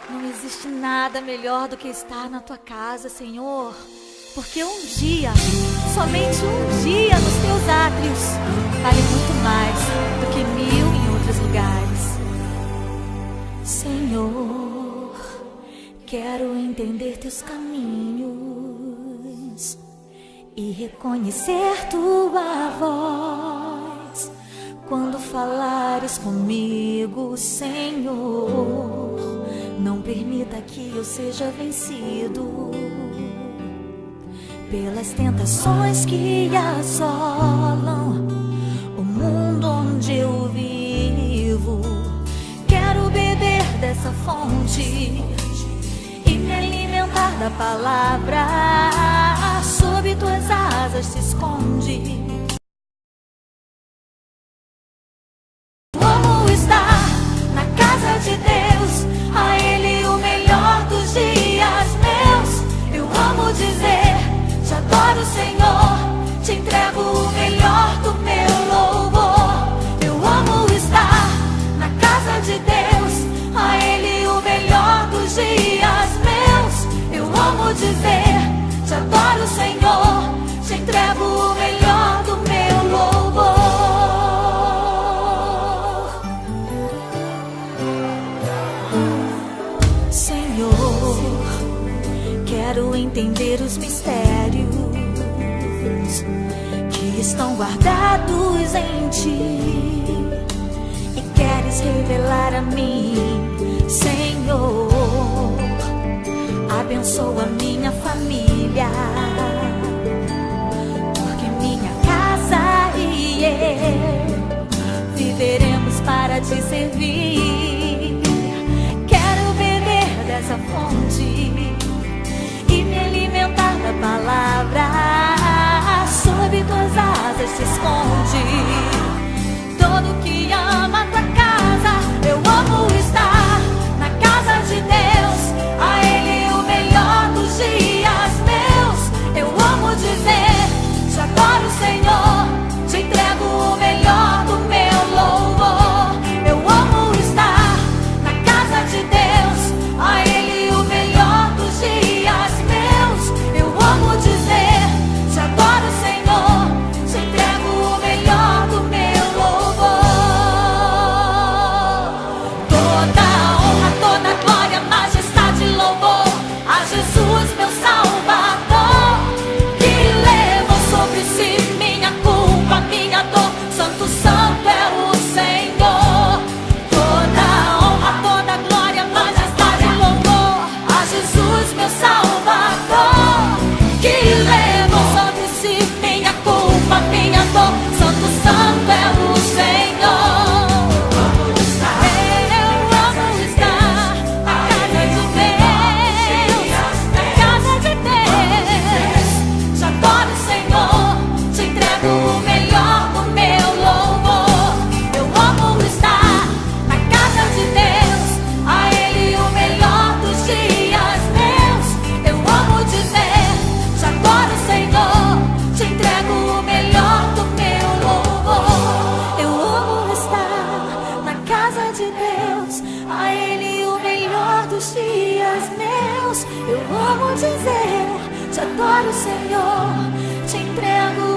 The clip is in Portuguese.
Não existe nada melhor do que estar na tua casa, Senhor, porque um dia, somente um dia nos teus átrios, vale muito mais do que 1000 em outros lugares. Senhor, quero entender teus caminhos e reconhecer tua voz quando falares comigo, Senhor. Não permita que eu seja vencido pelas tentações que assolam o mundo onde eu vivo. Quero beber dessa fonte e me alimentar da palavra. Sob tuas asas se esconde. Amo estar na casa de Deus, a Ele o melhor dos dias meus. Eu amo dizer, te adoro, Senhor, te entrego o melhor do meu louvor. Eu amo estar na casa de Deus, a Ele o melhor dos dias meus. Eu amo dizer, te adoro, Senhor, te entrego o melhor do meu louvor. Senhor, quero entender os mistérios que estão guardados em ti e queres revelar a mim, Senhor. Abençoa minha família, porque minha casa e eu viveremos para te servir. Quero beber dessa fonte e me alimentar da palavra. Sob tuas asas se esconde todo que ama tua casa. Eu amo estar na casa de Deus, a Ele o melhor dos dias meus. Eu amo dizer, te adoro, Senhor, te entrego o melhor do meu louvor. Eu amo estar na casa de Deus, a Ele o melhor dos dias meus. Eu amo dizer, te adoro, Senhor, te entrego o melhor do meu louvor. Toda honra, toda glória, majestade e louvor a Jesus, meu Salvador, que levou sobre si minha culpa, minha dor. Santo, santo é o Senhor. Toda honra, toda glória, majestade e louvor a Jesus, meu Salvador, que levou sobre si minha culpa, minha dor. Santo, santo é o Senhor. Eu amo estar na casa de Deus, na casa de Deus. Te adoro, Senhor, te entrego o melhor do meu louvor. Eu amo estar na casa de Deus, a Ele o melhor dos dias meus. Eu amo dizer, te adoro, Senhor, te entrego o melhor do meu louvor. Eu amo estar na casa de Deus, a Ele o melhor dos dias meus. Eu amo dizer, te adoro, Senhor, te entrego